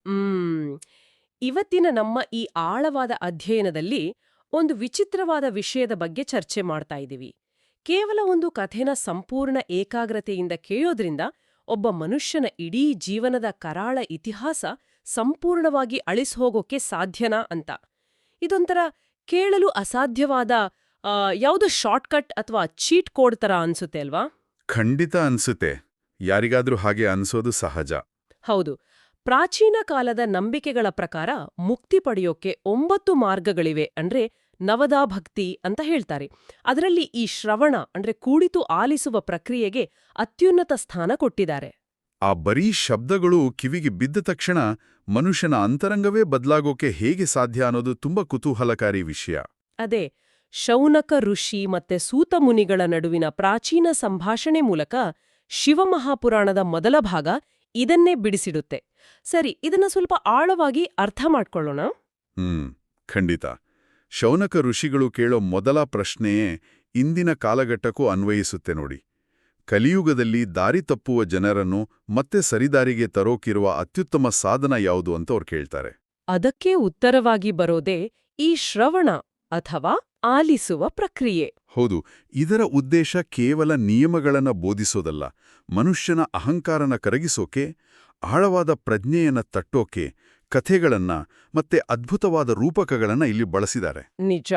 ಹ್ಮ್. ಇವತ್ತಿನ ನಮ್ಮ ಈ ಆಳವಾದ ಅಧ್ಯಯನದಲ್ಲಿ ಒಂದು ವಿಚಿತ್ರವಾದ ವಿಷಯದ ಬಗ್ಗೆ ಚರ್ಚೆ ಮಾಡ್ತಾ ಇದ್ದೀವಿ. ಕೇವಲ ಒಂದು ಕಥೆನ ಸಂಪೂರ್ಣ ಏಕಾಗ್ರತೆಯಿಂದ ಕೇಳೋದ್ರಿಂದ ಒಬ್ಬ ಮನುಷ್ಯನ ಇಡೀ ಜೀವನದ ಕರಾಳ ಇತಿಹಾಸ ಸಂಪೂರ್ಣವಾಗಿ ಅಳಿಸ್ಹೋಗೋಕೆ ಸಾಧ್ಯನಾ ಅಂತ. ಇದೊಂಥರ ಕೇಳಲು ಅಸಾಧ್ಯವಾದ ಯಾವುದೋ ಶಾರ್ಟ್ಕಟ್ ಅಥವಾ ಚೀಟ್ ಕೋಡ್ ತರ ಅನ್ಸುತ್ತೆ ಅಲ್ವಾ? ಖಂಡಿತ ಅನ್ಸುತ್ತೆ. ಯಾರಿಗಾದ್ರೂ ಹಾಗೆ ಅನ್ಸೋದು ಸಹಜ. ಹೌದು. ಪ್ರಾಚೀನ ಕಾಲದ ನಂಬಿಕೆಗಳ ಪ್ರಕಾರ ಮುಕ್ತಿ ಪಡೆಯೋಕೆ 9 ಮಾರ್ಗಗಳಿವೆ, ಅಂದ್ರೆ ನವದಾ ಭಕ್ತಿ ಅಂತ ಹೇಳ್ತಾರೆ. ಅದರಲ್ಲಿ ಈ ಶ್ರವಣ ಅಂದ್ರೆ ಕೂಡಿತು ಆಲಿಸುವ ಪ್ರಕ್ರಿಯೆಗೆ ಅತ್ಯುನ್ನತ ಸ್ಥಾನ ಕೊಟ್ಟಿದ್ದಾರೆ. ಆ ಬರೀ ಶಬ್ದಗಳು ಕಿವಿಗೆ ಬಿದ್ದ ತಕ್ಷಣ ಮನುಷ್ಯನ ಅಂತರಂಗವೇ ಬದಲಾಗೋಕೆ ಹೇಗೆ ಸಾಧ್ಯ ಅನ್ನೋದು ತುಂಬಾ ಕುತೂಹಲಕಾರಿ ವಿಷಯ. ಅದೇ ಶೌನಕ ಋಷಿ ಮತ್ತೆ ಸೂತ ಮುನಿಗಳ ನಡುವಿನ ಪ್ರಾಚೀನ ಸಂಭಾಷಣೆ ಮೂಲಕ ಶಿವಮಹಾಪುರಾಣದ ಮೊದಲ ಭಾಗ ಇದನ್ನೇ ಬಿಡಿಸಿಡುತ್ತೆ. ಸರಿ, ಇದನ್ನ ಸ್ವಲ್ಪ ಆಳವಾಗಿ ಅರ್ಥ ಮಾಡ್ಕೊಳ್ಳೋಣ. ಖಂಡಿತ. ಶೌನಕ ಋಷಿಗಳು ಕೇಳೋ ಮೊದಲ ಪ್ರಶ್ನೆಯೇ ಇಂದಿನ ಕಾಲಘಟ್ಟಕ್ಕೂ ಅನ್ವಯಿಸುತ್ತೆ ನೋಡಿ. ಕಲಿಯುಗದಲ್ಲಿ ದಾರಿ ತಪ್ಪುವ ಜನರನ್ನು ಮತ್ತೆ ಸರಿದಾರಿಗೆ ತರೋಕಿರುವ ಅತ್ಯುತ್ತಮ ಸಾಧನ ಯಾವುದು ಅಂತ ಅವ್ರು ಕೇಳ್ತಾರೆ. ಅದಕ್ಕೆ ಉತ್ತರವಾಗಿ ಬರೋದೇ ಈ ಶ್ರವಣ ಅಥವಾ ಆಲಿಸುವ ಪ್ರಕ್ರಿಯೆ. ಹೌದು, ಇದರ ಉದ್ದೇಶ ಕೇವಲ ನಿಯಮಗಳನ್ನ ಬೋಧಿಸೋದಲ್ಲ, ಮನುಷ್ಯನ ಅಹಂಕಾರನ ಕರಗಿಸೋಕೆ, ಆಳವಾದ ಪ್ರಜ್ಞೆಯನ್ನ ತಟ್ಟೋಕೆ ಕಥೆಗಳನ್ನ ಮತ್ತೆ ಅದ್ಭುತವಾದ ರೂಪಕಗಳನ್ನ ಇಲ್ಲಿ ಬಳಸಿದ್ದಾರೆ. ನಿಜ.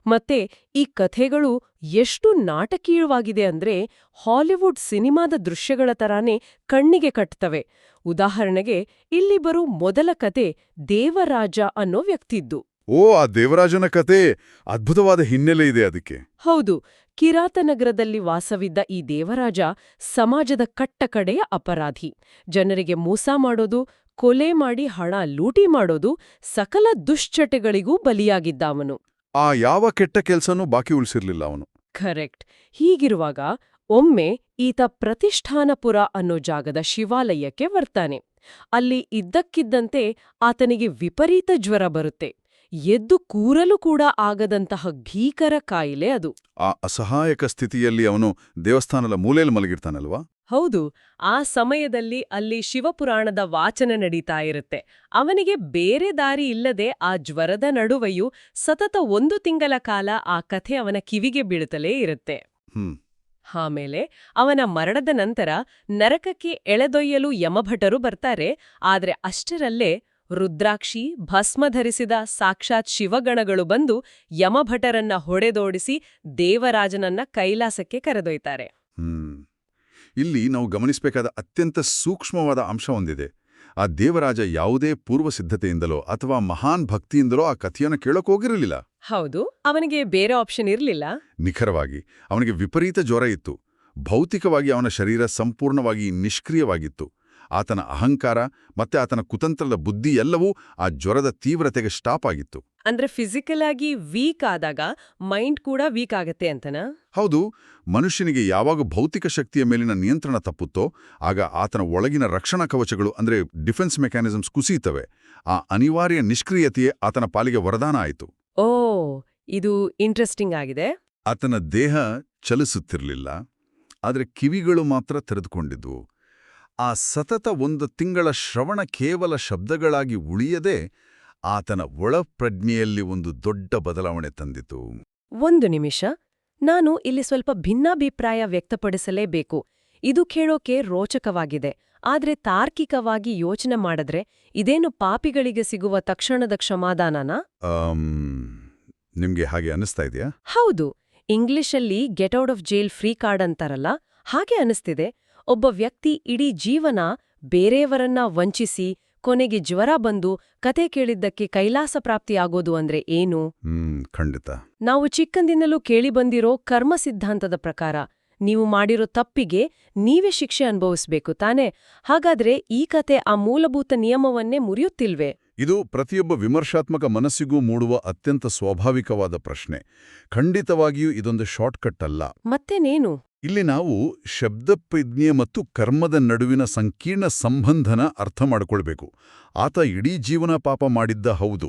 ಮತ್ತೆ ಈ ಕಥೆಗಳು ಎಷ್ಟು ನಾಟಕೀಯವಾಗಿದೆ ಅಂದ್ರೆ ಹಾಲಿವುಡ್ ಸಿನಿಮಾದ ದೃಶ್ಯಗಳ ತರಾನೇ ಕಣ್ಣಿಗೆ ಕಟ್ತವೆ. ಉದಾಹರಣೆಗೆ ಇಲ್ಲಿ ಬರೋ ಮೊದಲ ಕತೆ ದೇವರಾಜ ಅನ್ನೋ ವ್ಯಕ್ತಿದ್ದು. ಓ, ಆ ದೇವರಾಜನ ಕತೆ ಅದ್ಭುತವಾದ ಹಿನ್ನೆಲೆ ಇದೆ ಅದಕ್ಕೆ. ಹೌದು. ಕಿರಾತನಗರದಲ್ಲಿ ವಾಸವಿದ್ದ ಈ ದೇವರಾಜ ಸಮಾಜದ ಕಟ್ಟಕಡೆಯ ಅಪರಾಧಿ. ಜನರಿಗೆ ಮೋಸ ಮಾಡೋದು, ಕೊಲೆ ಮಾಡಿ ಹಣ ಲೂಟಿ ಮಾಡೋದು, ಸಕಲ ದುಶ್ಚಟಗಳಿಗೂ ಬಲಿಯಾಗಿದ್ದ ಅವನು. ಆ ಯಾವ ಕೆಟ್ಟ ಕೆಲ್ಸನೂ ಬಾಕಿ ಉಳಿಸಿರ್ಲಿಲ್ಲ ಅವನು. ಕರೆಕ್ಟ್. ಹೀಗಿರುವಾಗ ಒಮ್ಮೆ ಈತ ಪ್ರತಿಷ್ಠಾನಪುರ ಅನ್ನೋ ಜಾಗದ ಶಿವಾಲಯಕ್ಕೆ ಬರ್ತಾನೆ. ಅಲ್ಲಿ ಇದ್ದಕ್ಕಿದ್ದಂತೆ ಆತನಿಗೆ ವಿಪರೀತ ಜ್ವರ ಬರುತ್ತೆ. ಎದ್ದು ಕೂರಲು ಕೂಡ ಆಗದಂತಹ ಭೀಕರ ಕಾಯಿಲೆ ಅದು. ಆ ಅಸಹಾಯಕ ಸ್ಥಿತಿಯಲ್ಲಿ ಅವನು ದೇವಸ್ಥಾನದ ಮೂಲೆಯಲ್ಲಿ ಮಲಗಿರ್ತಾನಲ್ವಾ? ಹೌದು. ಆ ಸಮಯದಲ್ಲಿ ಅಲ್ಲಿ ಶಿವಪುರಾಣದ ವಾಚನ ನಡೀತಾ ಇರುತ್ತೆ. ಅವನಿಗೆ ಬೇರೆ ದಾರಿ ಇಲ್ಲದೆ ಆ ಜ್ವರದ ನಡುವೆಯೂ ಸತತ 1 ತಿಂಗಳ ಕಾಲ ಆ ಕಥೆ ಅವನ ಕಿವಿಗೆ ಬೀಳುತ್ತಲೇ ಇರುತ್ತೆ. ಆಮೇಲೆ ಅವನ ಮರಣದ ನಂತರ ನರಕಕ್ಕೆ ಎಳೆದೊಯ್ಯಲು ಯಮಭಟರು ಬರ್ತಾರೆ. ಆದ್ರೆ ಅಷ್ಟರಲ್ಲೇ ರುದ್ರಾಕ್ಷಿ, ಭಸ್ಮ ಧರಿಸಿದ ಸಾಕ್ಷಾತ್ ಶಿವಗಣಗಳು ಬಂದು ಯಮಭಟರನ್ನ ಹೊಡೆದೋಡಿಸಿ ದೇವರಾಜನನ್ನ ಕೈಲಾಸಕ್ಕೆ ಕರೆದೊಯ್ತಾರೆ. ಇಲ್ಲಿ ನಾವು ಗಮನಿಸಬೇಕಾದ ಅತ್ಯಂತ ಸೂಕ್ಷ್ಮವಾದ ಅಂಶ ಒಂದಿದೆ. ಆ ದೇವರಾಜ ಯಾವುದೇ ಪೂರ್ವ ಸಿದ್ಧತೆಯಿಂದಲೋ ಅಥವಾ ಮಹಾನ್ ಭಕ್ತಿಯಿಂದಲೋ ಆ ಕಥೆಯನ್ನು ಕೇಳೋಕೋಗಿರಲಿಲ್ಲ. ಹೌದು, ಅವನಿಗೆ ಬೇರೆ ಆಪ್ಷನ್ ಇರಲಿಲ್ಲ. ನಿಖರವಾಗಿ ಅವನಿಗೆ ವಿಪರೀತ ಜ್ವರ ಇತ್ತು. ಭೌತಿಕವಾಗಿ ಅವನ ಶರೀರ ಸಂಪೂರ್ಣವಾಗಿ ನಿಷ್ಕ್ರಿಯವಾಗಿತ್ತು. ಆತನ ಅಹಂಕಾರ ಮತ್ತೆ ಆತನ ಕುತಂತ್ರದ ಬುದ್ಧಿ ಎಲ್ಲವೂ ಆ ಜ್ವರದ ತೀವ್ರತೆಗೆ ಸ್ಟಾಪ್ ಆಗಿತ್ತು. ಅಂದ್ರೆ ಫಿಸಿಕಲ್ ಆಗಿ ವೀಕ್ ಆದಾಗ ಮೈಂಡ್ ಕೂಡ ವೀಕ್ ಆಗತ್ತೆ ಅಂತನಾ? ಹೌದು. ಮನುಷ್ಯನಿಗೆ ಯಾವಾಗ ಭೌತಿಕ ಶಕ್ತಿಯ ಮೇಲಿನ ನಿಯಂತ್ರಣ ತಪ್ಪುತ್ತೋ ಆಗ ಆತನ ಒಳಗಿನ ರಕ್ಷಣಾ ಕವಚಗಳು ಅಂದ್ರೆ ಡಿಫೆನ್ಸ್ ಮೆಕ್ಯಾನಿಸಮ್ಸ್ ಕುಸಿಯುತ್ತವೆ. ಆ ಅನಿವಾರ್ಯ ನಿಷ್ಕ್ರಿಯತೆಯೇ ಆತನ ಪಾಲಿಗೆ ವರದಾನ ಆಯಿತು. ಓ, ಇದು ಇಂಟ್ರೆಸ್ಟಿಂಗ್ ಆಗಿದೆ. ಆತನ ದೇಹ ಚಲಿಸುತ್ತಿರಲಿಲ್ಲ, ಆದರೆ ಕಿವಿಗಳು ಮಾತ್ರ ತೆರೆದುಕೊಂಡಿದ್ವು. ಆ ಸತತ 1 ತಿಂಗಳ ಶ್ರವಣ ಕೇವಲ ಶಬ್ದಗಳಾಗಿ ಉಳಿಯದೆ ಆತನ ಒಳಪ್ರಜ್ಞೆಯಲ್ಲಿ ಒಂದು ದೊಡ್ಡ ಬದಲಾವಣೆ ತಂದಿತು. 1 ನಿಮಿಷ, ನಾನು ಇಲ್ಲಿ ಸ್ವಲ್ಪ ಭಿನ್ನಾಭಿಪ್ರಾಯ ವ್ಯಕ್ತಪಡಿಸಲೇಬೇಕು. ಇದು ಕೇಳೋಕೆ ರೋಚಕವಾಗಿದೆ. ಆದ್ರೆ ತಾರ್ಕಿಕವಾಗಿ ಯೋಚನೆ ಮಾಡಿದ್ರೆ ಇದೇನು ಪಾಪಿಗಳಿಗೆ ಸಿಗುವ ತಕ್ಷಣದ ಕ್ಷಮಾದಾನನಾ? ನಿಮ್ಗೆ ಹಾಗೆ ಅನಿಸ್ತಾ ಇದೆಯಾ? ಹೌದು. ಇಂಗ್ಲಿಷಲ್ಲಿ get out of jail free card ಅಂತಾರಲ್ಲ, ಹಾಗೆ ಅನಿಸ್ತಿದೆ. ಒಬ್ಬ ವ್ಯಕ್ತಿ ಇಡೀ ಜೀವನ ಬೇರೆಯವರನ್ನ ವಂಚಿಸಿ ಕೊನೆಗೆ ಜ್ವರ ಬಂದು ಕತೆ ಕೇಳಿದ್ದಕ್ಕೆ ಕೈಲಾಸ ಪ್ರಾಪ್ತಿಯಾಗೋದು ಅಂದ್ರೆ ಏನು? ಖಂಡಿತ. ನಾವು ಚಿಕ್ಕಂದಿನಲ್ಲೂ ಕೇಳಿಬಂದಿರೋ ಕರ್ಮ ಸಿದ್ಧಾಂತದ ಪ್ರಕಾರ ನೀವು ಮಾಡಿರೋ ತಪ್ಪಿಗೆ ನೀವೇ ಶಿಕ್ಷೆ ಅನುಭವಿಸ್ಬೇಕು ತಾನೆ? ಹಾಗಾದ್ರೆ ಈ ಕತೆ ಆ ಮೂಲಭೂತ ನಿಯಮವನ್ನೇ ಮುರಿಯುತ್ತಿಲ್ವೇ? ಇದು ಪ್ರತಿಯೊಬ್ಬ ವಿಮರ್ಶಾತ್ಮಕ ಮನಸ್ಸಿಗೂ ಮೂಡುವ ಅತ್ಯಂತ ಸ್ವಾಭಾವಿಕವಾದ ಪ್ರಶ್ನೆ. ಖಂಡಿತವಾಗಿಯೂ ಇದೊಂದು ಶಾರ್ಟ್ಕಟ್ ಅಲ್ಲ. ಮತ್ತೇನೇನು? ಇಲ್ಲಿ ನಾವು ಶಬ್ದಪ್ರಜ್ಞೆ ಮತ್ತು ಕರ್ಮದ ನಡುವಿನ ಸಂಕೀರ್ಣ ಸಂಬಂಧನ ಅರ್ಥ ಮಾಡಿಕೊಳ್ಬೇಕು. ಆತ ಇಡೀ ಜೀವನ ಪಾಪ ಮಾಡಿದ್ದ ಹೌದು,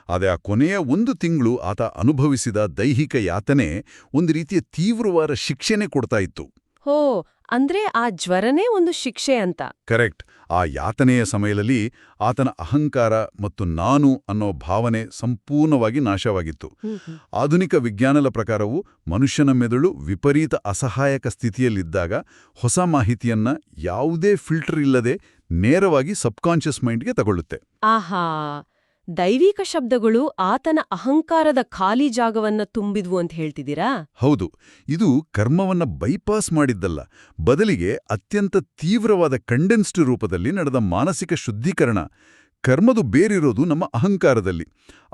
ಆದರೆ ಆ ಕೊನೆಯ 1 ತಿಂಗಳು ಆತ ಅನುಭವಿಸಿದ ದೈಹಿಕ ಯಾತನೆ ಒಂದು ರೀತಿಯ ತೀವ್ರವಾದ ಶಿಕ್ಷೆನೇ ಕೊಡ್ತಾ ಇತ್ತು. ಹೋ, ಅಂದ್ರೆ ಆ ಜ್ವರನೇ ಒಂದು ಶಿಕ್ಷೆ ಅಂತ. ಕರೆಕ್ಟ್. ಆ ಯಾತನೆಯ ಸಮಯದಲ್ಲಿ ಆತನ ಅಹಂಕಾರ ಮತ್ತು ನಾನು ಅನ್ನೋ ಭಾವನೆ ಸಂಪೂರ್ಣವಾಗಿ ನಾಶವಾಗಿತ್ತು. ಆಧುನಿಕ ವಿಜ್ಞಾನದ ಪ್ರಕಾರವೂ ಮನುಷ್ಯನ ಮೆದುಳು ವಿಪರೀತ ಅಸಹಾಯಕ ಸ್ಥಿತಿಯಲ್ಲಿದ್ದಾಗ ಹೊಸ ಮಾಹಿತಿಯನ್ನ ಯಾವುದೇ ಫಿಲ್ಟರ್ ಇಲ್ಲದೆ ನೇರವಾಗಿ ಸಬ್ಕಾನ್ಷಿಯಸ್ ಮೈಂಡ್ಗೆ ತಗೊಳ್ಳುತ್ತೆ. ಆಹಾ, ದೈವಿಕ ಶಬ್ದಗಳು ಆತನ ಅಹಂಕಾರದ ಖಾಲಿ ಜಾಗವನ್ನ ತುಂಬಿದ್ವು ಅಂತ ಹೇಳ್ತಿದ್ದೀರಾ? ಹೌದು, ಇದು ಕರ್ಮವನ್ನ ಬೈಪಾಸ್ ಮಾಡಿದ್ದಲ್ಲ, ಬದಲಿಗೆ ಅತ್ಯಂತ ತೀವ್ರವಾದ ಕಂಡೆನ್ಸ್ಡ್ ರೂಪದಲ್ಲಿ ನಡೆದ ಮಾನಸಿಕ ಶುದ್ಧೀಕರಣ. ಕರ್ಮದು ಬೇರಿರೋದು ನಮ್ಮ ಅಹಂಕಾರದಲ್ಲಿ.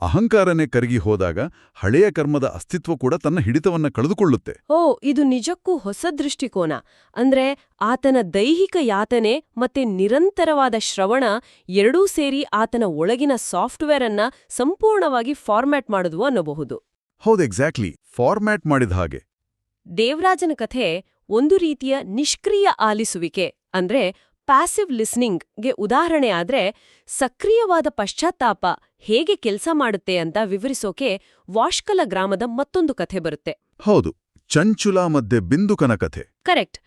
ಅಹಂಕಾರನೇ ಕರಗಿ ಹೋದಾಗ ಹಳೆಯ ಕರ್ಮದ ಅಸ್ತಿತ್ವ ಕೂಡ ತನ್ನ ಹಿಡಿತವನ್ನ ಕಳೆದುಕೊಳ್ಳುತ್ತೆ. ಓ, ಇದು ನಿಜಕ್ಕೂ ಹೊಸ ದೃಷ್ಟಿಕೋನ. ಅಂದ್ರೆ ಆತನ ದೈಹಿಕ ಯಾತನೆ ಮತ್ತೆ ನಿರಂತರವಾದ ಶ್ರವಣ ಎರಡೂ ಸೇರಿ ಆತನ ಒಳಗಿನ ಸಾಫ್ಟ್ವೇರ್ ಅನ್ನ ಸಂಪೂರ್ಣವಾಗಿ ಫಾರ್ಮ್ಯಾಟ್ ಮಾಡಿದ್ವು ಅನ್ನಬಹುದು. ಹೌದು, ಎಕ್ಸಾಕ್ಟ್ಲಿ, ಫಾರ್ಮ್ಯಾಟ್ ಮಾಡಿದ ಹಾಗೆ. ದೇವರಾಜನ ಕಥೆ ಒಂದು ರೀತಿಯ ನಿಷ್ಕ್ರಿಯ ಆಲಿಸುವಿಕೆ ಅಂದ್ರೆ ಪ್ಯಾಸಿವ್ ಲಿಸ್ನಿಂಗ್ಗೆ ಉದಾಹರಣೆ ಆದ್ರೆ, ಸಕ್ರಿಯವಾದ ಪಶ್ಚಾತ್ತಾಪ ಹೇಗೆ ಕೆಲಸ ಮಾಡುತ್ತೆ ಅಂತ ವಿವರಿಸೋಕೆ ವಾಷ್ಕಲ ಗ್ರಾಮದ ಮತ್ತೊಂದು ಕಥೆ ಬರುತ್ತೆ. ಹೌದು, ಚಂಚುಲ ಮಧ್ಯೆ ಬಿಂದುಕನ ಕಥೆ. ಕರೆಕ್ಟ್.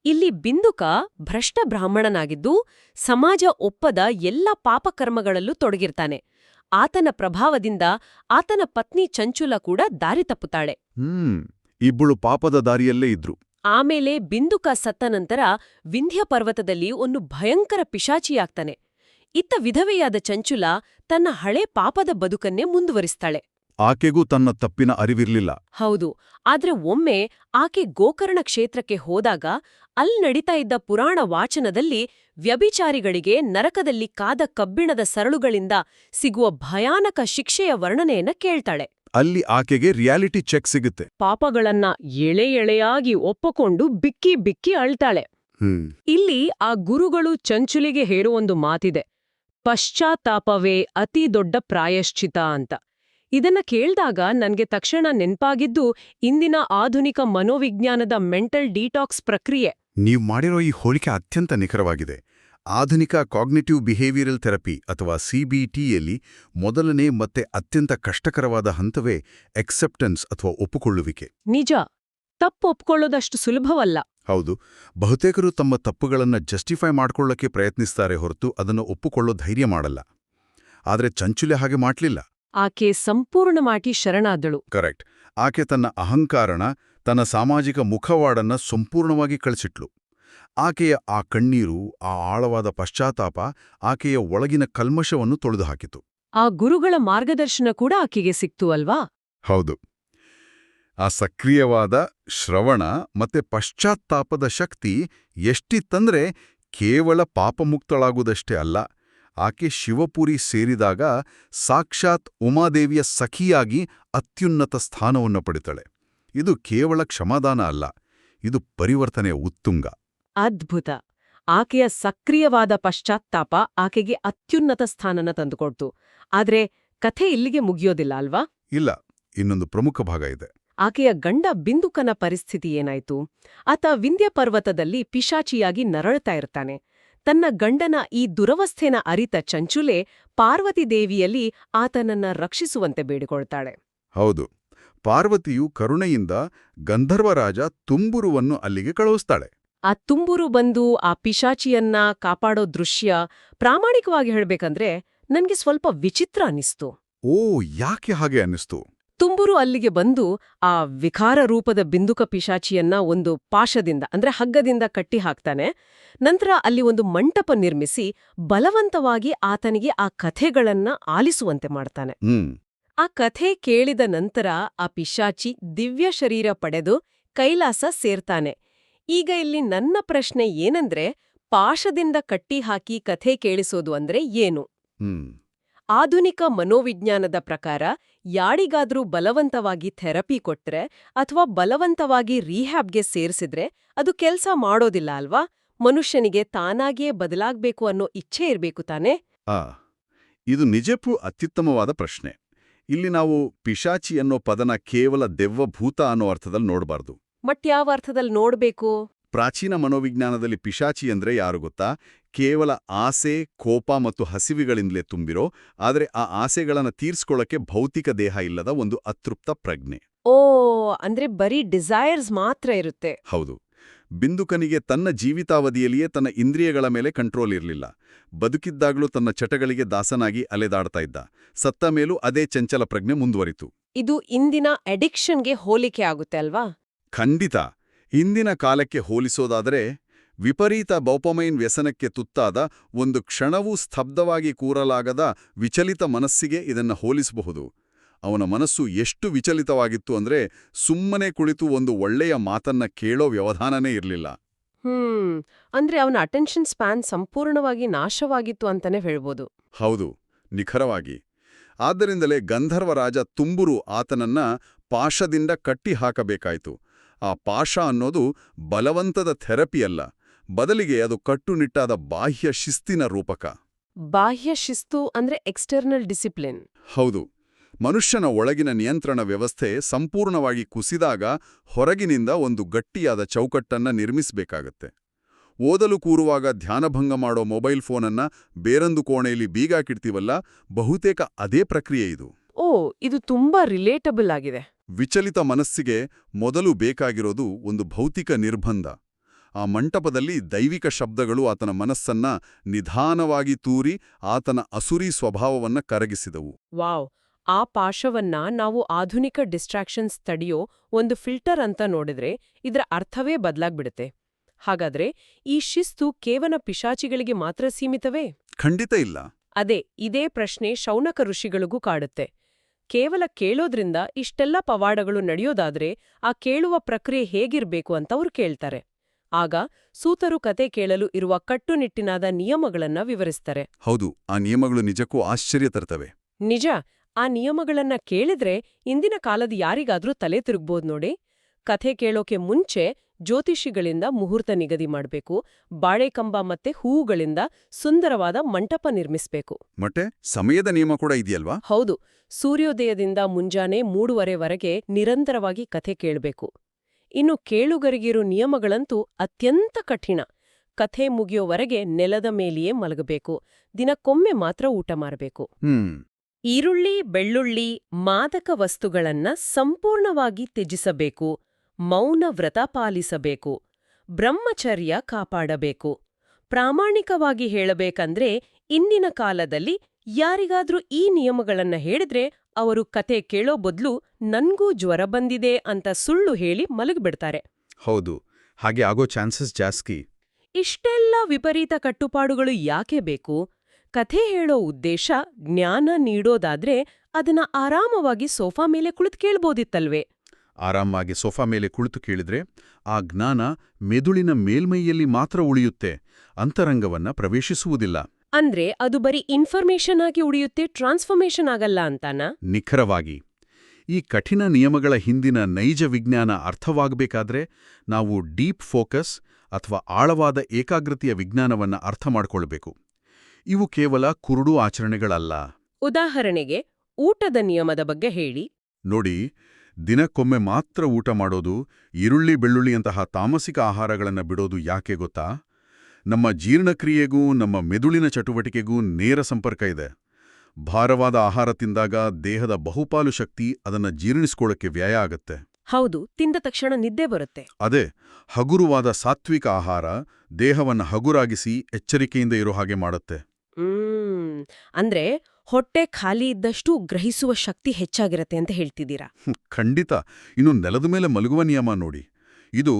ಇಲ್ಲಿ ಬಿಂದುಕ ಭ್ರಷ್ಟ ಬ್ರಾಹ್ಮಣನಾಗಿದ್ದು ಸಮಾಜ ಒಪ್ಪದ ಎಲ್ಲ ಪಾಪಕರ್ಮಗಳಲ್ಲೂ ತೊಡಗಿರ್ತಾನೆ. ಆತನ ಪ್ರಭಾವದಿಂದ ಆತನ ಪತ್ನಿ ಚಂಚುಲ ಕೂಡ ದಾರಿ ತಪ್ಪುತ್ತಾಳೆ. ಇಬ್ಬಳು ಪಾಪದ ದಾರಿಯಲ್ಲೇ ಇದ್ರು. ಆಮೇಲೆ ಬಿಂದುಕ ಸತ್ತ ನಂತರ ವಿಂಧ್ಯ ಪರ್ವತದಲ್ಲಿ ಒಂದು ಭಯಂಕರ ಪಿಶಾಚಿಯಾಗ್ತಾನೆ. ಇತ್ತ ವಿಧವೆಯಾದ ಚಂಚುಲ ತನ್ನ ಹಳೆ ಪಾಪದ ಬದುಕನ್ನೇ ಮುಂದುವರಿಸ್ತಾಳೆ. ಆಕೆಗೂ ತನ್ನ ತಪ್ಪಿನ ಅರಿವಿರ್ಲಿಲ್ಲ. ಹೌದು, ಆದ್ರೆ ಒಮ್ಮೆ ಆಕೆ ಗೋಕರ್ಣ ಕ್ಷೇತ್ರಕ್ಕೆ ಹೋದಾಗ ಅಲ್ಲಿ ನಡೀತಾ ಇದ್ದ ಪುರಾಣ ವಾಚನದಲ್ಲಿ ವ್ಯಭಿಚಾರಿಗಳಿಗೆ ನರಕದಲ್ಲಿ ಕಾದ ಕಬ್ಬಿಣದ ಸರಳುಗಳಿಂದ ಸಿಗುವ ಭಯಾನಕ ಶಿಕ್ಷೆಯ ವರ್ಣನೆಯನ್ನ ಕೇಳ್ತಾಳೆ. ಅಲ್ಲಿ ಆಕೆಗೆ ರಿಯಾಲಿಟಿ ಚೆಕ್ ಸಿಗುತ್ತೆ. ಪಾಪಗಳನ್ನ ಎಳೆ ಎಳೆಯಾಗಿ ಒಪ್ಪಕೊಂಡು ಬಿಕ್ಕಿ ಬಿಕ್ಕಿ ಅಳ್ತಾಳೆ. ಇಲ್ಲಿ ಆ ಗುರುಗಳು ಚಂಚುಲಿಗೆ ಹೇರುವೊಂದು ಮಾತಿದೆ, ಪಶ್ಚಾತ್ತಾಪವೇ ಅತಿ ದೊಡ್ಡ ಪ್ರಾಯಶ್ಚಿತ ಅಂತ. ಇದನ್ನ ಕೇಳ್ದಾಗ ನನ್ಗೆ ತಕ್ಷಣ ನೆನ್ಪಾಗಿದ್ದು ಇಂದಿನ ಆಧುನಿಕ ಮನೋವಿಜ್ಞಾನದ ಮೆಂಟಲ್ ಡಿಟಾಕ್ಸ್ ಪ್ರಕ್ರಿಯೆ. ನೀವು ಮಾಡಿರೋ ಈ ಹೋಲಿಕೆ ಅತ್ಯಂತ ನಿಖರವಾಗಿದೆ. ಆಧುನಿಕ ಕಾಗ್ನಿಟಿವ್ ಬಿಹೇವಿಯರಲ್ ಥೆರಪಿ ಅಥವಾ ಸಿಬಿಟಿಯಲ್ಲಿ ಮೊದಲನೇ ಮತ್ತೆ ಅತ್ಯಂತ ಕಷ್ಟಕರವಾದ ಹಂತವೇ ಎಕ್ಸೆಪ್ಟೆನ್ಸ್ ಅಥವಾ ಒಪ್ಪುಕೊಳ್ಳುವಿಕೆ. ನಿಜ, ತಪ್ಪು ಒಪ್ಕೊಳ್ಳೋದಷ್ಟು ಸುಲಭವಲ್ಲ. ಹೌದು, ಬಹುತೇಕರು ತಮ್ಮ ತಪ್ಪುಗಳನ್ನು ಜಸ್ಟಿಫೈ ಮಾಡ್ಕೊಳ್ಳೋಕೆ ಪ್ರಯತ್ನಿಸ್ತಾರೆ ಹೊರತು ಅದನ್ನು ಒಪ್ಪುಕೊಳ್ಳೋ ಧೈರ್ಯ ಮಾಡಲ್ಲ. ಆದರೆ ಚಂಚುಲೆ ಹಾಗೆ ಮಾಡ್ಲಿಲ್ಲ. ಆಕೆ ಸಂಪೂರ್ಣವಾಗಿ ಶರಣಾದಳು. ಕರೆಕ್ಟ್. ಆಕೆ ತನ್ನ ಅಹಂಕಾರನ, ತನ್ನ ಸಾಮಾಜಿಕ ಮುಖವಾಡನ್ನ ಸಂಪೂರ್ಣವಾಗಿ ಕಳಿಸಿಟ್ಲು. ಆಕೆಯ ಆ ಕಣ್ಣೀರು, ಆ ಆಳವಾದ ಪಶ್ಚಾತ್ತಾಪ ಆಕೆಯ ಒಳಗಿನ ಕಲ್ಮಶವನ್ನು ತೊಳೆದುಹಾಕಿತು. ಆ ಗುರುಗಳ ಮಾರ್ಗದರ್ಶನ ಕೂಡ ಆಕೆಗೆ ಸಿಕ್ತು ಅಲ್ವಾ? ಹೌದು. ಆ ಸಕ್ರಿಯವಾದ ಶ್ರವಣ ಮತ್ತೆ ಪಶ್ಚಾತ್ತಾಪದ ಶಕ್ತಿ ಎಷ್ಟಿತ್ತಂದ್ರೆ ಕೇವಲ ಪಾಪಮುಕ್ತಳಾಗುವುದಷ್ಟೇ ಅಲ್ಲ, ಆಕೆ ಶಿವಪುರಿ ಸೇರಿದಾಗ ಸಾಕ್ಷಾತ್ ಉಮಾದೇವಿಯ ಸಖಿಯಾಗಿ ಅತ್ಯುನ್ನತ ಸ್ಥಾನವನ್ನು ಪಡಿತಾಳೆ. ಇದು ಕೇವಲ ಕ್ಷಮಾದಾನ ಅಲ್ಲ, ಇದು ಪರಿವರ್ತನೆಯ ಉತ್ತುಂಗ. ಅದ್ಭುತ. ಆಕೆಯ ಸಕ್ರಿಯವಾದ ಪಶ್ಚಾತ್ತಾಪ ಆಕೆಗೆ ಅತ್ಯುನ್ನತ ಸ್ಥಾನನ ತಂದುಕೊಡ್ತು. ಆದ್ರೆ ಕಥೆ ಇಲ್ಲಿಗೆ ಮುಗಿಯೋದಿಲ್ಲ ಅಲ್ವಾ? ಇಲ್ಲ, ಇನ್ನೊಂದು ಪ್ರಮುಖ ಭಾಗ ಇದೆ. ಆಕೆಯ ಗಂಡ ಬಿಂದುಕನ ಪರಿಸ್ಥಿತಿ ಏನಾಯ್ತು? ಆತ ವಿಂಧ್ಯ ಪರ್ವತದಲ್ಲಿ ಪಿಶಾಚಿಯಾಗಿ ನರಳ್ತಾ ಇರ್ತಾನೆ. ತನ್ನ ಗಂಡನ ಈ ದುರವಸ್ಥೆನ ಅರಿತ ಚಂಚುಲೆ ಪಾರ್ವತಿ ದೇವಿಯಲ್ಲಿ ಆತನನ್ನ ರಕ್ಷಿಸುವಂತೆ ಬೇಡಿಕೊಳ್ತಾಳೆ. ಹೌದು, ಪಾರ್ವತಿಯು ಕರುಣೆಯಿಂದ ಗಂಧರ್ವರಾಜ ತುಂಬುರುವನ್ನು ಅಲ್ಲಿಗೆ ಕಳುಹಿಸ್ತಾಳೆ. ಆ ತುಂಬುರು ಬಂದು ಆ ಪಿಶಾಚಿಯನ್ನ ಕಾಪಾಡೋ ದೃಶ್ಯ ಪ್ರಾಮಾಣಿಕವಾಗಿ ಹೇಳ್ಬೇಕಂದ್ರೆ ನನ್ಗೆ ಸ್ವಲ್ಪ ವಿಚಿತ್ರ ಅನ್ನಿಸ್ತು. ಓ, ಯಾಕೆ ಹಾಗೆ ಅನ್ನಿಸ್ತು? ತುಂಬುರು ಅಲ್ಲಿಗೆ ಬಂದು ಆ ವಿಕಾರ ರೂಪದ ಬಿಂದುಕ ಪಿಶಾಚಿಯನ್ನ ಒಂದು ಪಾಶದಿಂದ ಅಂದ್ರೆ ಹಗ್ಗದಿಂದ ಕಟ್ಟಿ ಹಾಕ್ತಾನೆ. ನಂತರ ಅಲ್ಲಿ ಒಂದು ಮಂಟಪ ನಿರ್ಮಿಸಿ ಬಲವಂತವಾಗಿ ಆತನಿಗೆ ಆ ಕಥೆಗಳನ್ನ ಆಲಿಸುವಂತೆ ಮಾಡ್ತಾನೆ. ಆ ಕಥೆ ಕೇಳಿದ ನಂತರ ಆ ಪಿಶಾಚಿ ದಿವ್ಯ ಶರೀರ ಪಡೆದು ಕೈಲಾಸ ಸೇರ್ತಾನೆ. ಈಗ ಇಲ್ಲಿ ನನ್ನ ಪ್ರಶ್ನೆ ಏನಂದ್ರೆ, ಪಾಶದಿಂದ ಕಟ್ಟಿ ಹಾಕಿ ಕಥೆ ಕೇಳಿಸೋದು ಅಂದ್ರೆ ಏನು? ಆಧುನಿಕ ಮನೋವಿಜ್ಞಾನದ ಪ್ರಕಾರ ಯಾರಿಗಾದ್ರೂ ಬಲವಂತವಾಗಿ ಥೆರಪಿ ಕೊಟ್ರೆ ಅಥವಾ ಬಲವಂತವಾಗಿ ರಿಹ್ಯಾಬ್ಗೆ ಸೇರಿಸಿದ್ರೆ ಅದು ಕೆಲ್ಸ ಮಾಡೋದಿಲ್ಲ ಅಲ್ವಾ? ಮನುಷ್ಯನಿಗೆ ತಾನಾಗಿಯೇ ಬದಲಾಗ್ಬೇಕು ಅನ್ನೋ ಇಚ್ಛೆ ಇರ್ಬೇಕು ತಾನೇ? ಇದು ನಿಜಕ್ಕೂ ಅತ್ಯುತ್ತಮವಾದ ಪ್ರಶ್ನೆ. ಇಲ್ಲಿ ನಾವು ಪಿಶಾಚಿ ಅನ್ನೋ ಪದನ ಕೇವಲ ದೆವ್ವಭೂತ ಅನ್ನೋ ಅರ್ಥದಲ್ಲಿ ನೋಡಬಾರ್ದು. ಮತ್ಯಾವ ಅರ್ಥದಲ್ಲಿ ನೋಡ್ಬೇಕು? ಪ್ರಾಚೀನ ಮನೋವಿಜ್ಞಾನದಲ್ಲಿ ಪಿಶಾಚಿ ಅಂದ್ರೆ ಯಾರು ಗೊತ್ತಾ? ಕೇವಲ ಆಸೆ, ಕೋಪ ಮತ್ತು ಹಸಿವಿಗಳಿಂದಲೇ ತುಂಬಿರೋ, ಆದರೆ ಆ ಆಸೆಗಳನ್ನು ತೀರ್ಸ್ಕೊಳ್ಳೋಕೆ ಭೌತಿಕ ದೇಹ ಇಲ್ಲದ ಒಂದು ಅತೃಪ್ತ ಪ್ರಜ್ಞೆ. ಓ, ಅಂದ್ರೆ ಬರೀ ಡಿಸೈರ್ಸ್ ಮಾತ್ರ ಇರುತ್ತೆ. ಹೌದು. ಬಿಂದುಕನಿಗೆ ತನ್ನ ಜೀವಿತಾವಧಿಯಲ್ಲಿಯೇ ತನ್ನ ಇಂದ್ರಿಯಗಳ ಮೇಲೆ ಕಂಟ್ರೋಲ್ ಇರಲಿಲ್ಲ. ಬದುಕಿದ್ದಾಗಲೂ ತನ್ನ ಚಟಗಳಿಗೆ ದಾಸನಾಗಿ ಅಲೆದಾಡ್ತಾ ಇದ್ದ. ಸತ್ತ ಮೇಲೂ ಅದೇ ಚಂಚಲ ಪ್ರಜ್ಞೆ ಮುಂದುವರಿತು. ಇದು ಇಂದಿನ ಅಡಿಕ್ಷನ್ಗೆ ಹೋಲಿಕೆ ಆಗುತ್ತೆ ಅಲ್ವಾ? ಖಂಡಿತ. ಇಂದಿನ ಕಾಲಕ್ಕೆ ಹೋಲಿಸೋದಾದರೆ ವಿಪರೀತ ಡೋಪಮೈನ್ ವ್ಯಸನಕ್ಕೆ ತುತ್ತಾದ, ಒಂದು ಕ್ಷಣವೂ ಸ್ತಬ್ಧವಾಗಿ ಕೂರಲಾಗದ ವಿಚಲಿತ ಮನಸ್ಸಿಗೆ ಇದನ್ನು ಹೋಲಿಸಬಹುದು. ಅವನ ಮನಸ್ಸು ಎಷ್ಟು ವಿಚಲಿತವಾಗಿತ್ತು ಅಂದ್ರೆ ಸುಮ್ಮನೆ ಕುಳಿತು ಒಂದು ಒಳ್ಳೆಯ ಮಾತನ್ನ ಕೇಳೋ ವ್ಯವಧಾನನೇ ಇರಲಿಲ್ಲ. ಅಂದ್ರೆ ಅವನ ಅಟೆನ್ಷನ್ ಸ್ಪ್ಯಾನ್ ಸಂಪೂರ್ಣವಾಗಿ ನಾಶವಾಗಿತ್ತು ಅಂತಾನೆ ಹೇಳ್ಬೋದು. ಹೌದು, ನಿಖರವಾಗಿ. ಆದ್ದರಿಂದಲೇ ಗಂಧರ್ವರಾಜ ತುಂಬುರು ಆತನನ್ನ ಪಾಶದಿಂದ ಕಟ್ಟಿ ಹಾಕಬೇಕಾಯಿತು. ಆ ಪಾಶ ಅನ್ನೋದು ಬಲವಂತದ ಥೆರಪಿಯಲ್ಲ, ಬದಲಿಗೆ ಅದು ಕಟ್ಟುನಿಟ್ಟಾದ ಬಾಹ್ಯ ಶಿಸ್ತಿನ ರೂಪಕ. ಬಾಹ್ಯ ಶಿಸ್ತು ಅಂದ್ರೆ ಎಕ್ಸ್ಟರ್ನಲ್ ಡಿಸಿಪ್ಲಿನ್. ಹೌದು. ಮನುಷ್ಯನ ಒಳಗಿನ ನಿಯಂತ್ರಣ ವ್ಯವಸ್ಥೆ ಸಂಪೂರ್ಣವಾಗಿ ಕುಸಿದಾಗ ಹೊರಗಿನಿಂದ ಒಂದು ಗಟ್ಟಿಯಾದ ಚೌಕಟ್ಟನ್ನ ನಿರ್ಮಿಸಬೇಕಾಗತ್ತೆ. ಓದಲು ಕೂರುವಾಗ ಧ್ಯಾನಭಂಗ ಮಾಡೋ ಮೊಬೈಲ್ ಫೋನನ್ನ ಬೇರೊಂದು ಕೋಣೆಯಲ್ಲಿ ಬೀಗಾಕಿಡ್ತೀವಲ್ಲ, ಬಹುತೇಕ ಅದೇ ಪ್ರಕ್ರಿಯೆ ಇದು. ಓ, ಇದು ತುಂಬಾ ರಿಲೇಟಬಲ್ ಆಗಿದೆ. ವಿಚಲಿತ ಮನಸ್ಸಿಗೆ ಮೊದಲು ಬೇಕಾಗಿರೋದು ಒಂದು ಭೌತಿಕ ನಿರ್ಬಂಧ. ಆ ಮಂಟಪದಲ್ಲಿ ದೈವಿಕ ಶಬ್ದಗಳು ಆತನ ಮನಸ್ಸನ್ನ ನಿಧಾನವಾಗಿ ತೂರಿ ಆತನ ಅಸುರಿ ಸ್ವಭಾವವನ್ನ ಕರಗಿಸಿದವು. ವಾವ್! ಆ ಪಾಶವನ್ನ ನಾವು ಆಧುನಿಕ ಡಿಸ್ಟ್ರಾಕ್ಷನ್ಸ್ ತಡೆಯೋ ಒಂದು ಫಿಲ್ಟರ್ ಅಂತ ನೋಡಿದ್ರೆ ಇದರ ಅರ್ಥವೇ ಬದಲಾಗ್ಬಿಡುತ್ತೆ. ಹಾಗಾದ್ರೆ ಈ ಶಿಸ್ತು ಕೇವಲ ಪಿಶಾಚಿಗಳಿಗೆ ಮಾತ್ರ ಸೀಮಿತವೇ? ಖಂಡಿತ ಇಲ್ಲ. ಅದೇ, ಇದೇ ಪ್ರಶ್ನೆ ಶೌನಕ ಋಷಿಗಳಿಗೂ ಕಾಡುತ್ತೆ. ಕೇವಲ ಕೇಳೋದ್ರಿಂದ ಇಷ್ಟೆಲ್ಲ ಪವಾಡಗಳು ನಡೆಯೋದಾದ್ರೆ ಆ ಕೇಳುವ ಪ್ರಕ್ರಿಯೆ ಹೇಗಿರ್ಬೇಕು ಅಂತ ಅವ್ರು ಕೇಳ್ತಾರೆ. ಆಗ ಸೂತರು ಕತೆ ಕೇಳಲು ಇರುವ ಕಟ್ಟುನಿಟ್ಟಿನಾದ ನಿಯಮಗಳನ್ನ ವಿವರಿಸ್ತಾರೆ. ಹೌದು, ಆ ನಿಯಮಗಳು ನಿಜಕ್ಕೂ ಆಶ್ಚರ್ಯ ತರ್ತವೆ. ನಿಜ. ಆ ನಿಯಮಗಳನ್ನ ಕೇಳಿದ್ರೆ ಇಂದಿನ ಕಾಲದ ಯಾರಿಗಾದ್ರೂ ತಲೆ ತಿರುಗ್ಬೋದ್ ನೋಡಿ. ಕಥೆ ಕೇಳೋಕೆ ಮುಂಚೆ ಜ್ಯೋತಿಷಿಗಳಿಂದ ಮುಹೂರ್ತ ನಿಗದಿ ಮಾಡ್ಬೇಕು, ಬಾಳೆಕಂಬ ಮತ್ತೆ ಹೂವುಗಳಿಂದ ಸುಂದರವಾದ ಮಂಟಪ ನಿರ್ಮಿಸ್ಬೇಕು. ಮತ್ತೆ ಸಮಯದ ನಿಯಮ ಕೂಡ ಇದೆಯಲ್ವಾ? ಹೌದು. ಸೂರ್ಯೋದಯದಿಂದ ಮುಂಜಾನೆ 3:30ವರೆಗೆ ನಿರಂತರವಾಗಿ ಕಥೆ ಕೇಳಬೇಕು. ಇನ್ನು ಕೇಳುಗರಿಗಿರೋ ನಿಯಮಗಳಂತೂ ಅತ್ಯಂತ ಕಠಿಣ. ಕಥೆ ಮುಗಿಯೋವರೆಗೆ ನೆಲದ ಮೇಲೆಯೇ ಮಲಗಬೇಕು. ದಿನಕ್ಕೊಮ್ಮೆ ಮಾತ್ರ ಊಟ ಮಾಡಬೇಕು. ಈರುಳ್ಳಿ, ಬೆಳ್ಳುಳ್ಳಿ, ಮಾದಕ ವಸ್ತುಗಳನ್ನ ಸಂಪೂರ್ಣವಾಗಿ ತ್ಯಜಿಸಬೇಕು. ಮೌನ ವ್ರತ ಪಾಲಿಸಬೇಕು. ಬ್ರಹ್ಮಚರ್ಯ ಕಾಪಾಡಬೇಕು. ಪ್ರಾಮಾಣಿಕವಾಗಿ ಹೇಳಬೇಕಂದ್ರೆ ಇಂದಿನ ಕಾಲದಲ್ಲಿ ಯಾರಿಗಾದ್ರೂ ಈ ನಿಯಮಗಳನ್ನ ಹೇಳಿದ್ರೆ ಅವರು ಕತೆ ಕೇಳೋ ಬದಲು ನನ್ಗೂ ಜ್ವರ ಬಂದಿದೆ ಅಂತ ಸುಳ್ಳು ಹೇಳಿ ಮಲಗಿಬಿಡ್ತಾರೆ. ಹೌದು, ಹಾಗೆ ಆಗೋ ಚಾನ್ಸಸ್ ಜಾಸ್ತಿ. ಇಷ್ಟೆಲ್ಲ ವಿಪರೀತ ಕಟ್ಟುಪಾಡುಗಳು ಯಾಕೆ ಬೇಕು? ಕಥೆ ಹೇಳೋ ಉದ್ದೇಶ ಜ್ಞಾನ ನೀಡೋದಾದ್ರೆ ಅದನ್ನ ಆರಾಮವಾಗಿ ಸೋಫಾ ಮೇಲೆ ಕುಳಿತು ಕೇಳ್ಬೋದಿತ್ತಲ್ವೇ? ಆರಾಮಾಗಿ ಸೋಫಾ ಮೇಲೆ ಕುಳಿತು ಕೇಳಿದ್ರೆ ಆ ಜ್ಞಾನ ಮೆದುಳಿನ ಮೇಲ್ಮೈಯಲ್ಲಿ ಮಾತ್ರ ಉಳಿಯುತ್ತೆ, ಅಂತರಂಗವನ್ನ ಪ್ರವೇಶಿಸುವುದಿಲ್ಲ. ಅಂದ್ರೆ ಅದು ಬರೀ ಇನ್ಫಾರ್ಮೇಷನ್ ಆಗಿ ಉಳಿಯುತ್ತೆ, ಟ್ರಾನ್ಸ್ಫಾರ್ಮೇಷನ್ ಆಗಲ್ಲ ಅಂತಾನ? ನಿಖರವಾಗಿ. ಈ ಕಠಿಣ ನಿಯಮಗಳ ಹಿಂದಿನ ನೈಜ ವಿಜ್ಞಾನ ಅರ್ಥವಾಗಬೇಕಾದ್ರೆ ನಾವು ಡೀಪ್ ಫೋಕಸ್ ಅಥವಾ ಆಳವಾದ ಏಕಾಗ್ರತೆಯ ವಿಜ್ಞಾನವನ್ನ ಅರ್ಥ ಮಾಡ್ಕೊಳ್ಬೇಕು. ಇವು ಕೇವಲ ಕುರುಡು ಆಚರಣೆಗಳಲ್ಲ. ಉದಾಹರಣೆಗೆ ಊಟದ ನಿಯಮದ ಬಗ್ಗೆ ಹೇಳಿ. ನೋಡಿ, ದಿನಕ್ಕೊಮ್ಮೆ ಮಾತ್ರ ಊಟ ಮಾಡೋದು, ಈರುಳ್ಳಿ ಬೆಳ್ಳುಳ್ಳಿಯಂತಹ ತಾಮಸಿಕ ಆಹಾರಗಳನ್ನು ಬಿಡೋದು ಯಾಕೆ ಗೊತ್ತಾ? ನಮ್ಮ ಜೀರ್ಣಕ್ರಿಯೆಗೂ ನಮ್ಮ ಮೆದುಳಿನ ಚಟುವಟಿಕೆಗೂ ನೇರ ಸಂಪರ್ಕ ಇದೆ. ಭಾರವಾದ ಆಹಾರ ತಿಂದಾಗ ದೇಹದ ಬಹುಪಾಲು ಶಕ್ತಿ ಅದನ್ನ ಜೀರ್ಣಿಸ್ಕೊಳ್ಳೋಕೆ ವ್ಯಯ ಆಗತ್ತೆ. ಹೌದು, ತಿಂದ ತಕ್ಷಣ ನಿದ್ದೆ ಬರುತ್ತೆ. ಅದೇ ಹಗುರವಾದ ಸಾತ್ವಿಕ ಆಹಾರ ದೇಹವನ್ನು ಹಗುರಾಗಿಸಿ ಎಚ್ಚರಿಕೆಯಿಂದ ಇರೋ ಹಾಗೆ ಮಾಡುತ್ತೆ. ಅಂದ್ರೆ ಹೊಟ್ಟೆ ಖಾಲಿ ಇದ್ದಷ್ಟು ಗ್ರಹಿಸುವ ಶಕ್ತಿ ಹೆಚ್ಚಾಗಿರತ್ತೆ ಅಂತ ಹೇಳ್ತಿದ್ದೀರಾ? ಖಂಡಿತ. ಇನ್ನು ನೆಲದ ಮೇಲೆ ಮಲಗುವ ನಿಯಮ ನೋಡಿ. ಇದು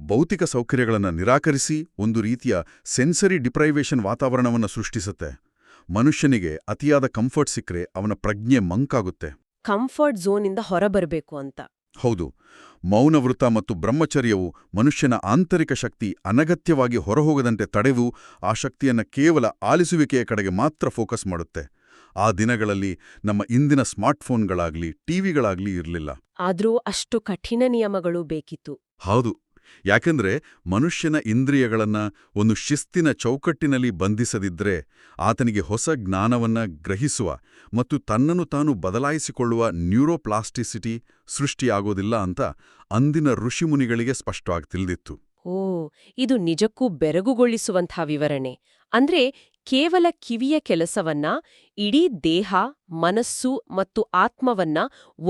ಭೌತಿಕ ಸೌಕರ್ಯಗಳನ್ನು ನಿರಾಕರಿಸಿ ಒಂದು ರೀತಿಯ ಸೆನ್ಸರಿ ಡಿಪ್ರೈವೇಷನ್ ವಾತಾವರಣವನ್ನು ಸೃಷ್ಟಿಸುತ್ತೆ. ಮನುಷ್ಯನಿಗೆ ಅತಿಯಾದ ಕಂಫರ್ಟ್ ಸಿಕ್ಕರೆ ಅವನ ಪ್ರಜ್ಞೆ ಮಂಕಾಗುತ್ತೆ. ಕಂಫರ್ಟ್ ಝೋನಿಂದ ಹೊರಬರಬೇಕು ಅಂತ. ಹೌದು. ಮೌನವೃತ ಮತ್ತು ಬ್ರಹ್ಮಚರ್ಯವು ಮನುಷ್ಯನ ಆಂತರಿಕ ಶಕ್ತಿ ಅನಗತ್ಯವಾಗಿ ಹೊರಹೋಗದಂತೆ ತಡೆದು ಆ ಶಕ್ತಿಯನ್ನು ಕೇವಲ ಆಲಿಸುವಿಕೆಯ ಕಡೆಗೆ ಮಾತ್ರ ಫೋಕಸ್ ಮಾಡುತ್ತೆ. ಆ ದಿನಗಳಲ್ಲಿ ನಮ್ಮ ಇಂದಿನ ಸ್ಮಾರ್ಟ್ಫೋನ್ಗಳಾಗ್ಲಿ ಟಿವಿಗಳಾಗ್ಲಿ ಇರಲಿಲ್ಲ. ಆದ್ರೂ ಅಷ್ಟು ಕಠಿಣ ನಿಯಮಗಳು ಬೇಕಿತ್ತು. ಹೌದು. ಯಾಕೆಂದ್ರೆ ಮನುಷ್ಯನ ಇಂದ್ರಿಯಗಳನ್ನ ಒಂದು ಶಿಸ್ತಿನ ಚೌಕಟ್ಟಿನಲ್ಲಿ ಬಂಧಿಸದಿದ್ರೆ ಆತನಿಗೆ ಹೊಸ ಜ್ಞಾನವನ್ನ ಗ್ರಹಿಸುವ ಮತ್ತು ತನ್ನನ್ನು ತಾನು ಬದಲಾಯಿಸಿಕೊಳ್ಳುವ ನ್ಯೂರೋಪ್ಲಾಸ್ಟಿಸಿಟಿ ಸೃಷ್ಟಿಯಾಗೋದಿಲ್ಲ ಅಂತ ಅಂದಿನ ಋಷಿಮುನಿಗಳಿಗೆ ಸ್ಪಷ್ಟವಾಗಿ ತಿಳಿದಿತ್ತು. ಓ, ಇದು ನಿಜಕ್ಕೂ ಬೆರಗುಗೊಳಿಸುವಂಥ ವಿವರಣೆ. ಅಂದ್ರೆ ಕೇವಲ ಕಿವಿಯ ಕೆಲಸವನ್ನ ಇಡೀ ದೇಹ, ಮನಸ್ಸು ಮತ್ತು ಆತ್ಮವನ್ನ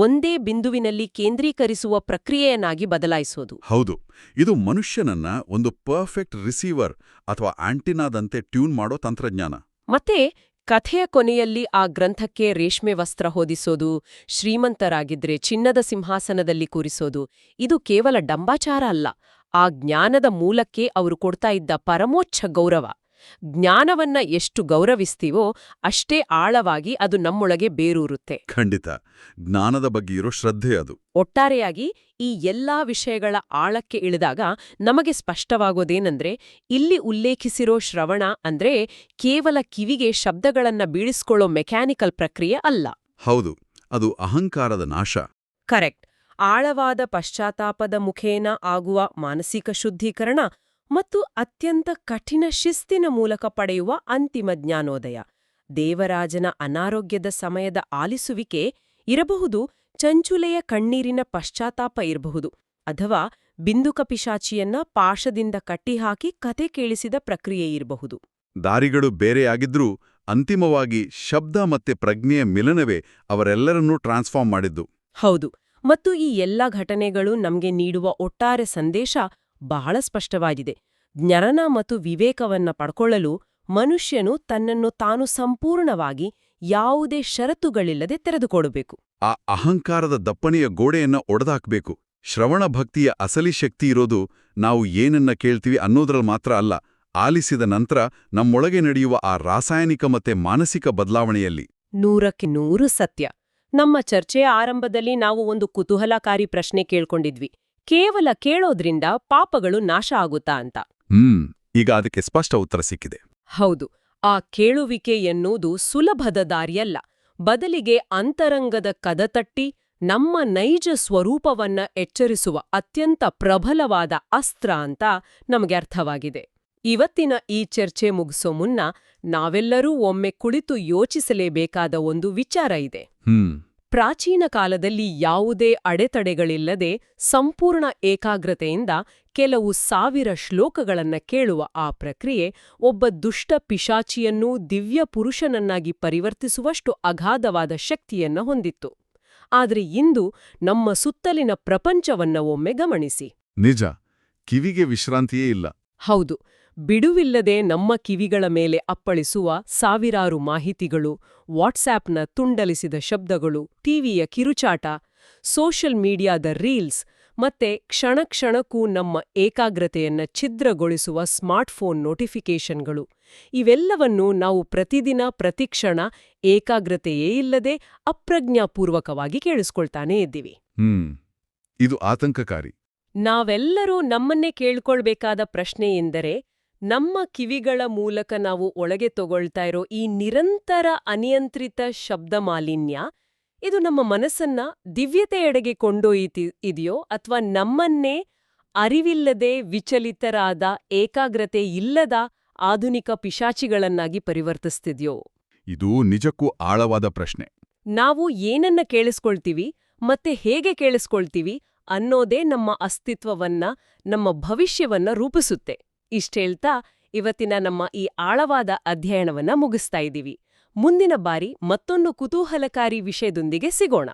ಒಂದೇ ಬಿಂದುವಿನಲ್ಲಿ ಕೇಂದ್ರೀಕರಿಸುವ ಪ್ರಕ್ರಿಯೆಯನ್ನಾಗಿ ಬದಲಾಯಿಸೋದು. ಹೌದು, ಇದು ಮನುಷ್ಯನನ್ನ ಒಂದು ಪರ್ಫೆಕ್ಟ್ ರಿಸೀವರ್ ಅಥವಾ ಆಂಟಿನಾದಂತೆ ಟ್ಯೂನ್ ಮಾಡೋ ತಂತ್ರಜ್ಞಾನ. ಮತ್ತೆ ಕಥೆಯ ಕೊನೆಯಲ್ಲಿ ಆ ಗ್ರಂಥಕ್ಕೆ ರೇಷ್ಮೆ ವಸ್ತ್ರ ಹೊದಿಸೋದು, ಶ್ರೀಮಂತರಾಗಿದ್ರೆ ಚಿನ್ನದ ಸಿಂಹಾಸನದಲ್ಲಿ ಕೂರಿಸೋದು, ಇದು ಕೇವಲ ಡಂಬಾಚಾರ ಅಲ್ಲ, ಆ ಜ್ಞಾನದ ಮೂಲಕ್ಕೆ ಅವರು ಕೊಡ್ತಾ ಇದ್ದ ಪರಮೋಚ್ಛ ಗೌರವ. ಜ್ಞಾನವನ್ನ ಎಷ್ಟು ಗೌರವಿಸ್ತೀವೋ ಅಷ್ಟೇ ಆಳವಾಗಿ ಅದು ನಮ್ಮೊಳಗೆ ಬೇರೂರುತ್ತೆ. ಖಂಡಿತ, ಜ್ಞಾನದ ಬಗ್ಗೆ ಇರೋ ಶ್ರದ್ಧೆ ಅದು. ಒಟ್ಟಾರೆಯಾಗಿ ಈ ಎಲ್ಲಾ ವಿಷಯಗಳ ಆಳಕ್ಕೆ ಇಳಿದಾಗ ನಮಗೆ ಸ್ಪಷ್ಟವಾಗೋದೇನೆಂದ್ರೆ, ಇಲ್ಲಿ ಉಲ್ಲೇಖಿಸಿರೋ ಶ್ರವಣ ಅಂದ್ರೆ ಕೇವಲ ಕಿವಿಗೆ ಶಬ್ದಗಳನ್ನ ಬೀಳಿಸ್ಕೊಳ್ಳೋ ಮೆಕ್ಯಾನಿಕಲ್ ಪ್ರಕ್ರಿಯೆ ಅಲ್ಲ. ಹೌದು, ಅದು ಅಹಂಕಾರದ ನಾಶ. ಕರೆಕ್ಟ್. ಆಳವಾದ ಪಶ್ಚಾತ್ತಾಪದ ಮುಖೇನ ಆಗುವ ಮಾನಸಿಕ ಶುದ್ಧೀಕರಣ ಮತ್ತು ಅತ್ಯಂತ ಕಠಿಣ ಶಿಸ್ತಿನ ಮೂಲಕ ಪಡೆಯುವ ಅಂತಿಮ ಜ್ಞಾನೋದಯ. ದೇವರಾಜನ ಅನಾರೋಗ್ಯದ ಸಮಯದ ಆಲಿಸುವಿಕೆ ಇರಬಹುದು, ಚಂಚುಲೆಯ ಕಣ್ಣೀರಿನ ಪಶ್ಚಾತ್ತಾಪ ಇರಬಹುದು, ಅಥವಾ ಬಿಂದುಕ ಪಿಶಾಚಿಯನ್ನ ಪಾಶದಿಂದ ಕಟ್ಟಿಹಾಕಿ ಕತೆ ಕೇಳಿಸಿದ ಪ್ರಕ್ರಿಯೆ ಇರಬಹುದು. ದಾರಿಗಳು ಬೇರೆಯಾಗಿದ್ರೂ ಅಂತಿಮವಾಗಿ ಶಬ್ದ ಮತ್ತೆ ಪ್ರಜ್ಞೆಯ ಮಿಲನವೇ ಅವರೆಲ್ಲರನ್ನೂ ಟ್ರಾನ್ಸ್ಫಾರ್ಮ್ ಮಾಡಿದ್ದು. ಹೌದು, ಮತ್ತು ಈ ಎಲ್ಲ ಘಟನೆಗಳು ನಮ್ಗೆ ನೀಡುವ ಒಟ್ಟಾರೆ ಸಂದೇಶ ಬಹಳ ಸ್ಪಷ್ಟವಾಗಿದೆ. ಜ್ಞಾನ ಮತ್ತು ವಿವೇಕವನ್ನ ಪಡ್ಕೊಳ್ಳಲು ಮನುಷ್ಯನು ತನ್ನನ್ನು ತಾನು ಸಂಪೂರ್ಣವಾಗಿ ಯಾವುದೇ ಷರತ್ತುಗಳಿಲ್ಲದೆ ತೆರೆದುಕೊಡಬೇಕು. ಆ ಅಹಂಕಾರದ ದಪ್ಪನೆಯ ಗೋಡೆಯನ್ನ ಒಡೆದಾಕ್ಬೇಕು. ಶ್ರವಣ ಭಕ್ತಿಯ ಅಸಲಿ ಶಕ್ತಿ ಇರೋದು ನಾವು ಏನನ್ನ ಕೇಳ್ತೀವಿ ಅನ್ನೋದ್ರಲ್ಲಿ ಮಾತ್ರ ಅಲ್ಲ, ಆಲಿಸಿದ ನಂತರ ನಮ್ಮೊಳಗೆ ನಡೆಯುವ ಆ ರಾಸಾಯನಿಕ ಮತ್ತೆ ಮಾನಸಿಕ ಬದಲಾವಣೆಯಲ್ಲಿ. 100% ಸತ್ಯ. ನಮ್ಮ ಚರ್ಚೆಯ ಆರಂಭದಲ್ಲಿ ನಾವು ಒಂದು ಕುತೂಹಲಕಾರಿ ಪ್ರಶ್ನೆ ಕೇಳ್ಕೊಂಡಿದ್ವಿ. ಕೇವಲ ಕೇಳೋದ್ರಿಂದ ಪಾಪಗಳು ನಾಶ ಆಗುತ್ತಾ ಅಂತ. ಈಗ ಅದಕ್ಕೆ ಸ್ಪಷ್ಟ ಉತ್ತರ ಸಿಕ್ಕಿದೆ. ಹೌದು, ಆ ಕೇಳುವಿಕೆ ಎನ್ನುವುದು ಸುಲಭದ ದಾರಿಯಲ್ಲ, ಬದಲಿಗೆ ಅಂತರಂಗದ ಕದತಟ್ಟಿ ನಮ್ಮ ನೈಜ ಸ್ವರೂಪವನ್ನ ಎಚ್ಚರಿಸುವ ಅತ್ಯಂತ ಪ್ರಬಲವಾದ ಅಸ್ತ್ರ ಅಂತ ನಮಗೆ ಅರ್ಥವಾಗಿದೆ. ಇವತ್ತಿನ ಈ ಚರ್ಚೆ ಮುಗಿಸೋ ಮುನ್ನ ನಾವೆಲ್ಲರೂ ಒಮ್ಮೆ ಕುಳಿತು ಯೋಚಿಸಲೇಬೇಕಾದ ಒಂದು ವಿಚಾರ ಇದೆ. ಪ್ರಾಚೀನ ಕಾಲದಲ್ಲಿ ಯಾವುದೇ ಅಡೆತಡೆಗಳಿಲ್ಲದೆ ಸಂಪೂರ್ಣ ಏಕಾಗ್ರತೆಯಿಂದ ಕೆಲವು 1000 ಶ್ಲೋಕಗಳನ್ನ ಕೇಳುವ ಆ ಪ್ರಕ್ರಿಯೆ ಒಬ್ಬ ದುಷ್ಟ ಪಿಶಾಚಿಯನ್ನೂ ದಿವ್ಯ ಪುರುಷನನ್ನಾಗಿ ಪರಿವರ್ತಿಸುವಷ್ಟು ಅಗಾಧವಾದ ಶಕ್ತಿಯನ್ನ ಹೊಂದಿತ್ತು. ಆದರೆ ಇಂದು ನಮ್ಮ ಸುತ್ತಲಿನ ಪ್ರಪಂಚವನ್ನ ಒಮ್ಮೆ ಗಮನಿಸಿ. ನಿಜ, ಕಿವಿಗೆ ವಿಶ್ರಾಂತಿಯೇ ಇಲ್ಲ. ಹೌದು, ಬಿಡುವಿಲ್ಲದೆ ನಮ್ಮ ಕಿವಿಗಳ ಮೇಲೆ ಅಪ್ಪಳಿಸುವ ಸಾವಿರಾರು ಮಾಹಿತಿಗಳು, ವಾಟ್ಸ್ಆ್ಯಪ್ನ ತುಂಡಲಿಸಿದ ಶಬ್ದಗಳು, ಟಿವಿಯ ಕಿರುಚಾಟ, ಸೋಷಿಯಲ್ ಮೀಡಿಯಾದ ರೀಲ್ಸ್, ಮತ್ತೆ ಕ್ಷಣಕ್ಕೂ ನಮ್ಮ ಏಕಾಗ್ರತೆಯನ್ನ ಛಿದ್ರಗೊಳಿಸುವ ಸ್ಮಾರ್ಟ್ಫೋನ್ ನೋಟಿಫಿಕೇಷನ್ಗಳು, ಇವೆಲ್ಲವನ್ನೂ ನಾವು ಪ್ರತಿದಿನ ಪ್ರತಿಕ್ಷಣ ಏಕಾಗ್ರತೆಯೇ ಇಲ್ಲದೆ ಅಪ್ರಜ್ಞಾಪೂರ್ವಕವಾಗಿ ಕೇಳಿಸ್ಕೊಳ್ತಾನೇ ಇದ್ದೀವಿ. ಇದು ಆತಂಕಕಾರಿ. ನಾವೆಲ್ಲರೂ ನಮ್ಮನ್ನೇ ಕೇಳ್ಕೊಳ್ಬೇಕಾದ ಪ್ರಶ್ನೆ ಎಂದರೆ, ನಮ್ಮ ಕಿವಿಗಳ ಮೂಲಕ ನಾವು ಒಳಗೆ ತಗೊಳ್ತಾ ಇರೋ ಈ ನಿರಂತರ ಅನಿಯಂತ್ರಿತ ಶಬ್ದ ಮಾಲಿನ್ಯ, ಇದು ನಮ್ಮ ಮನಸ್ಸನ್ನ ದಿವ್ಯತೆಯೆಡೆಗೆ ಕೊಂಡೊಯ್ಯಿದೆಯೋ ಅಥವಾ ನಮ್ಮನ್ನೇ ಅರಿವಿಲ್ಲದೆ ವಿಚಲಿತರಾದ, ಏಕಾಗ್ರತೆ ಇಲ್ಲದ ಆಧುನಿಕ ಪಿಶಾಚಿಗಳನ್ನಾಗಿ ಪರಿವರ್ತಿಸ್ತಿದ್ಯೋ? ಇದು ನಿಜಕ್ಕೂ ಆಳವಾದ ಪ್ರಶ್ನೆ. ನಾವು ಏನನ್ನ ಕೇಳಿಸ್ಕೊಳ್ತೀವಿ ಮತ್ತೆ ಹೇಗೆ ಕೇಳಿಸ್ಕೊಳ್ತೀವಿ ಅನ್ನೋದೇ ನಮ್ಮ ಅಸ್ತಿತ್ವವನ್ನ, ನಮ್ಮ ಭವಿಷ್ಯವನ್ನ ರೂಪಿಸುತ್ತೆ. ಇಷ್ಟೇಳ್ತಾ ಇವತ್ತಿನ ನಮ್ಮ ಈ ಆಳವಾದ ಅಧ್ಯಯನವನ್ನ ಮುಗಿಸ್ತಾ ಇದ್ದೀವಿ. ಮುಂದಿನ ಬಾರಿ ಮತ್ತೊಂದು ಕುತೂಹಲಕಾರಿ ವಿಷಯದೊಂದಿಗೆ ಸಿಗೋಣ.